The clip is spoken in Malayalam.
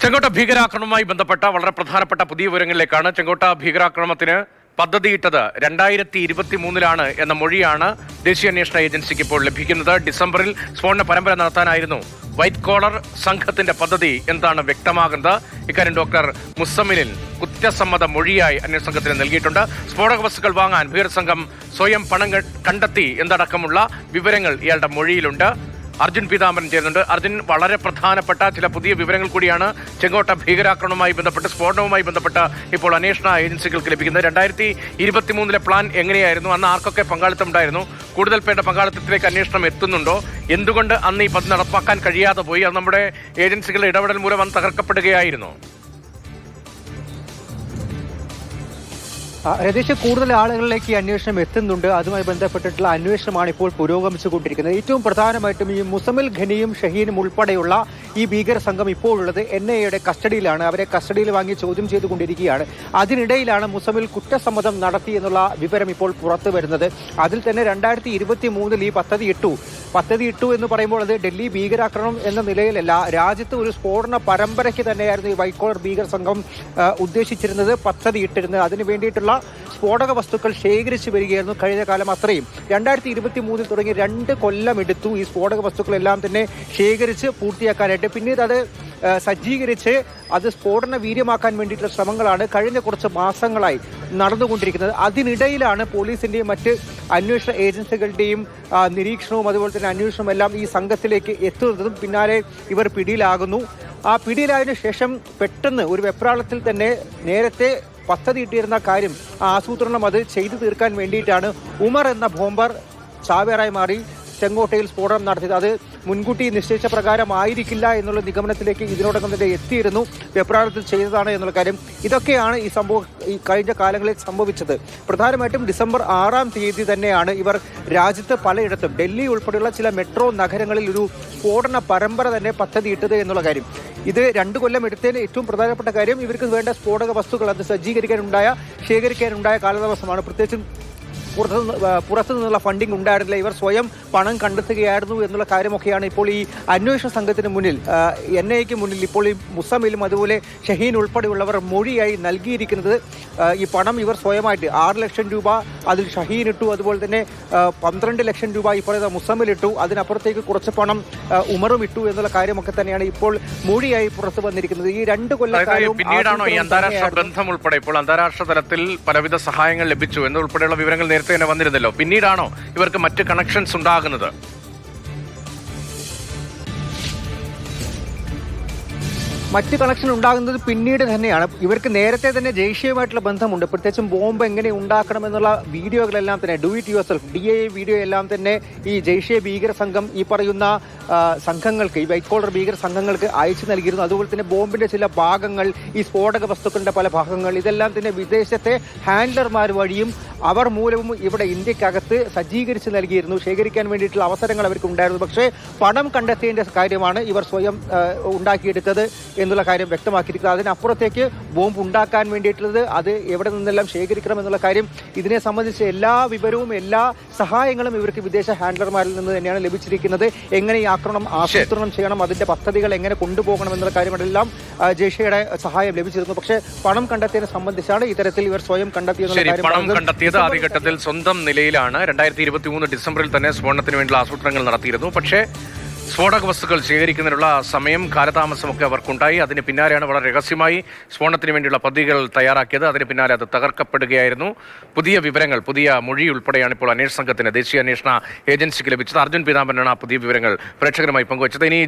ചെങ്കോട്ട ഭീകരാക്രമണവുമായി ബന്ധപ്പെട്ട വളരെ പ്രധാനപ്പെട്ട പുതിയ വിവരങ്ങളിലേക്കാണ്. ചെങ്കോട്ട ഭീകരാക്രമണത്തിന് പദ്ധതിയിട്ടത് 2023 എന്ന മൊഴിയാണ് ദേശീയ അന്വേഷണ ഏജൻസിക്ക് ഇപ്പോൾ ലഭിക്കുന്നത്. ഡിസംബറിൽ സ്ഫോടന പരമ്പര നടത്താനായിരുന്നു വൈറ്റ് കോളർ സംഘത്തിന്റെ പദ്ധതി എന്താണ് വ്യക്തമാകുന്നത്. ഇക്കാര്യം ഡോക്ടർ മുസമ്മിലിൻ കുറ്റസമ്മത മൊഴിയായി അന്വേഷണ സംഘത്തിന് നൽകിയിട്ടുണ്ട്. സ്ഫോടക വസ്തുക്കൾ വാങ്ങാൻ ഭീകര സംഘം സ്വയം പണം കണ്ടെത്തി എന്നടക്കമുള്ള വിവരങ്ങൾ ഇയാളുടെ മൊഴിയിലുണ്ട്. അർജുൻ പീതാംബരൻ ചേരുന്നുണ്ട്. അർജുൻ, വളരെ പ്രധാനപ്പെട്ട ചില പുതിയ വിവരങ്ങൾ കൂടിയാണ് ചെങ്കോട്ട ഭീകരാക്രമണവുമായി ബന്ധപ്പെട്ട്, സ്ഫോടനവുമായി ബന്ധപ്പെട്ട് ഇപ്പോൾ അന്വേഷണ ഏജൻസികൾക്ക് ലഭിക്കുന്നത്. 2023 പ്ലാൻ എങ്ങനെയായിരുന്നു? അന്ന് ആർക്കൊക്കെ പങ്കാളിത്തം ഉണ്ടായിരുന്നു? കൂടുതൽ പേരുടെ പങ്കാളിത്തത്തിലേക്ക് അന്വേഷണം എത്തുന്നുണ്ടോ? എന്തുകൊണ്ട് അന്ന് ഈ പദ്ധതി നടപ്പാക്കാൻ കഴിയാതെ പോയി? അത് നമ്മുടെ ഏജൻസികളുടെ ഇടപെടൽ മൂലം അന്ന് തകർക്കപ്പെടുകയായിരുന്നു. രതീഷ്, കൂടുതൽ ആളുകളിലേക്ക് ഈ അന്വേഷണം എത്തുന്നുണ്ട്. അതുമായി ബന്ധപ്പെട്ടിട്ടുള്ള അന്വേഷണമാണ് ഇപ്പോൾ പുരോഗമിച്ചുകൊണ്ടിരിക്കുന്നത്. ഏറ്റവും പ്രധാനമായിട്ടും ഈ മുസമ്മിൽ ഖനിയും ഷഹീനും ഉൾപ്പെടെയുള്ള ഈ ഭീകര സംഘം ഇപ്പോഴുള്ളത് NIA കസ്റ്റഡിയിലാണ്. അവരെ കസ്റ്റഡിയിൽ വാങ്ങി ചോദ്യം ചെയ്തുകൊണ്ടിരിക്കുകയാണ്. അതിനിടയിലാണ് മുസമ്മിൽ കുറ്റസമ്മതം നടത്തി എന്നുള്ള വിവരം ഇപ്പോൾ പുറത്തു വരുന്നത്. അതിൽ തന്നെ 2023 ഈ പദ്ധതി ഇട്ടു എന്ന് പറയുമ്പോൾ അത് ഡൽഹി ഭീകരാക്രമണം എന്ന നിലയിലല്ല, രാജ്യത്ത് ഒരു സ്ഫോടന പരമ്പരയ്ക്ക് തന്നെയായിരുന്നു ഈ വൈറ്റ് കോളർ ഭീകര സംഘം ഉദ്ദേശിച്ചിരുന്നത്, പദ്ധതി ഇട്ടിരുന്നത്. അതിന് വേണ്ടിയിട്ടുള്ള സ്ഫോടക വസ്തുക്കൾ ശേഖരിച്ചു വരികയായിരുന്നു കഴിഞ്ഞ കാലം അത്രയും. 2023 തുടങ്ങി 2 കൊല്ലം എടുത്തു ഈ സ്ഫോടക വസ്തുക്കളെല്ലാം തന്നെ ശേഖരിച്ച് പൂർത്തിയാക്കാനായിട്ട്. പിന്നീട് അത് സജ്ജീകരിച്ച് അത് സ്ഫോടന വീര്യമാക്കാൻ വേണ്ടിയിട്ടുള്ള ശ്രമങ്ങളാണ് കഴിഞ്ഞ കുറച്ച് മാസങ്ങളായി നടന്നുകൊണ്ടിരിക്കുന്നത്. അതിനിടയിലാണ് പോലീസിന്റെയും മറ്റ് അന്വേഷണ ഏജൻസികളുടെയും നിരീക്ഷണവും അതുപോലെ തന്നെ അന്വേഷണവും എല്ലാം ഈ സംഘത്തിലേക്ക് എത്തുന്നതും പിന്നാലെ ഇവർ പിടിയിലാകുന്നു. ആ പിടിയിലായതിനു ശേഷം പെട്ടെന്ന് ഒരു വെപ്രാളത്തിൽ തന്നെ നേരത്തെ പദ്ധതി ഇട്ടിരുന്ന കാര്യം ആസൂത്രണം അത് ചെയ്തു തീർക്കാൻ വേണ്ടിയിട്ടാണ് ഉമർ എന്ന ബോംബർ ചാവേറായി മാറി ചെങ്കോട്ടയിൽ സ്ഫോടനം നടത്തിയത്. അത് മുൻകൂട്ടി നിശ്ചയിച്ച പ്രകാരമായിരിക്കില്ല എന്നുള്ള നിഗമനത്തിലേക്ക് ഇതിനോടകം തന്നെ എത്തിയിരുന്നു. വെപ്രാളത്തിൽ ചെയ്തതാണ് എന്നുള്ള കാര്യം. ഇതൊക്കെയാണ് ഈ കഴിഞ്ഞ കാലങ്ങളിൽ സംഭവിച്ചത്. പ്രധാനമായിട്ടും ഡിസംബർ 6-ാം തീയതി തന്നെയാണ് ഇവർ രാജ്യത്ത് പലയിടത്തും, ഡൽഹി ഉൾപ്പെടെയുള്ള ചില മെട്രോ നഗരങ്ങളിൽ ഒരു സ്ഫോടന പരമ്പര തന്നെ പദ്ധതിയിട്ടത് എന്നുള്ള കാര്യം. ഇത് 2 കൊല്ലം എടുത്തതിന് ഏറ്റവും പ്രധാനപ്പെട്ട കാര്യം ഇവർക്ക് വേണ്ട സ്ഫോടക വസ്തുക്കൾ അത് ശേഖരിക്കാനുണ്ടായ കാലതാമസമാണ്. പ്രത്യേകിച്ചും പുറത്തു നിന്നുള്ള ഫണ്ടിങ് ഉണ്ടായിരുന്നില്ല. ഇവർ സ്വയം പണം കണ്ടെത്തുകയായിരുന്നു എന്നുള്ള കാര്യമൊക്കെയാണ് ഇപ്പോൾ ഈ അന്വേഷണ സംഘത്തിന് മുന്നിൽ, NIAക്ക് മുന്നിൽ ഇപ്പോൾ ഈ മുസമ്മിലും അതുപോലെ ഷഹീൻ ഉൾപ്പെടെയുള്ളവർ മൊഴിയായി നൽകിയിരിക്കുന്നത്. ഈ പണം ഇവർ സ്വയമായിട്ട് 6 ലക്ഷം രൂപ അതിൽ ഷഹീൻ ഇട്ടു, അതുപോലെ തന്നെ 12 ലക്ഷം രൂപ ഇപ്പോൾ മുസമ്മിലിട്ടു, അതിനപ്പുറത്തേക്ക് കുറച്ച് പണം ഉമറും ഇട്ടു എന്നുള്ള കാര്യമൊക്കെ തന്നെയാണ് ഇപ്പോൾ മൊഴിയായി പുറത്തു വന്നിരിക്കുന്നത്. ഈ 2 കൊല്ലം പിന്നീടാണോ ഈ അന്താരാഷ്ട്ര ബന്ധം ഉൾപ്പെടെ, ഇപ്പോൾ അന്താരാഷ്ട്ര തലത്തിൽ പലവിധ സഹായങ്ങൾ ലഭിച്ചു എന്നുൾപ്പെടെയുള്ള വിവരങ്ങൾ നേരത്തെ തന്നെ വന്നിരുന്നല്ലോ, പിന്നീടാണോ ഇവർക്ക് മറ്റ് കണക്ഷൻസ് ഉണ്ടാകുന്നത്? മറ്റ് കണക്ഷൻ ഉണ്ടാകുന്നത് പിന്നീട് തന്നെയാണ്. ഇവർക്ക് നേരത്തെ തന്നെ ജെയ്ഷയുമായിട്ടുള്ള ബന്ധമുണ്ട്. പ്രത്യേകിച്ചും ബോംബ് എങ്ങനെ ഉണ്ടാക്കണമെന്നുള്ള വീഡിയോകളെല്ലാം തന്നെ DIA വീഡിയോ എല്ലാം തന്നെ ഈ ജെയ്ഷെ ഭീകര സംഘം ഈ പറയുന്ന സംഘങ്ങൾക്ക്, ഈ വൈറ്റ് കോളർ ഭീകര സംഘങ്ങൾക്ക് അയച്ചു നൽകിയിരുന്നു. അതുപോലെ തന്നെ ബോംബിന്റെ ചില ഭാഗങ്ങൾ, ഈ സ്ഫോടക വസ്തുക്കളുടെ പല ഭാഗങ്ങൾ, ഇതെല്ലാം തന്നെ വിദേശത്തെ ഹാൻഡ്ലർമാർ വഴിയും അവർ മൂലവും ഇവിടെ ഇന്ത്യക്കകത്ത് സജ്ജീകരിച്ച് നൽകിയിരുന്നു. ശേഖരിക്കാൻ വേണ്ടിയിട്ടുള്ള അവസരങ്ങൾ അവർക്ക് ഉണ്ടായിരുന്നു. പക്ഷേ പണം കണ്ടെത്തേണ്ട കാര്യമാണ് ഇവർ സ്വയം ഉണ്ടാക്കിയെടുത്തത് എന്നുള്ള കാര്യം വ്യക്തമാക്കിയിരിക്കുന്നത്. അതിനപ്പുറത്തേക്ക് ബോംബ് ഉണ്ടാക്കാൻ വേണ്ടിയിട്ടുള്ളത് അത് എവിടെ നിന്നെല്ലാം ശേഖരിക്കണം എന്നുള്ള കാര്യം, ഇതിനെ സംബന്ധിച്ച് എല്ലാ വിവരവും എല്ലാ സഹായങ്ങളും ഇവർക്ക് വിദേശ ഹാൻഡ്ലർമാരിൽ നിന്ന് തന്നെയാണ് ലഭിച്ചിരിക്കുന്നത്. എങ്ങനെ ഈ ആക്രമണം ആസൂത്രണം ചെയ്യണം, അതിന്റെ പദ്ധതികൾ എങ്ങനെ കൊണ്ടുപോകണം എന്നുള്ള കാര്യങ്ങളെല്ലാം ജെയ്ഷയുടെ സഹായം ലഭിച്ചിരുന്നു. പക്ഷേ പണം കണ്ടെത്തിയതിനെ സംബന്ധിച്ചാണ് ഇത്തരത്തിൽ ഇവർ സ്വയം കണ്ടെത്തിയത്. ആദ്യഘട്ടത്തിൽ സ്വന്തം നിലയിലാണ് 2023 ഡിസംബറിൽ തന്നെ സ്ഫോടനത്തിന് വേണ്ടിയുള്ള ആസൂത്രണങ്ങൾ നടത്തിയിരുന്നു. പക്ഷേ സ്ഫോടക വസ്തുക്കൾ ശേഖരിക്കുന്നതിനുള്ള സമയം കാലതാമസമൊക്കെ അവർക്കുണ്ടായി. അതിന് പിന്നാലെയാണ് വളരെ രഹസ്യമായി സ്ഫോടനത്തിന് വേണ്ടിയുള്ള പദ്ധതികൾ തയ്യാറാക്കിയത്. അതിന് പിന്നാലെ അത് തകർക്കപ്പെടുകയായിരുന്നു. പുതിയ വിവരങ്ങൾ, പുതിയ മൊഴി ഉൾപ്പെടെയാണ് ഇപ്പോൾ അന്വേഷണ സംഘത്തിന്, ദേശീയ അന്വേഷണ ഏജൻസിക്ക് ലഭിച്ചത്. അർജുൻ പീതാംബരനാണ് ആ പുതിയ വിവരങ്ങൾ പ്രേക്ഷകരുമായി പങ്കുവച്ചത്. ഇനി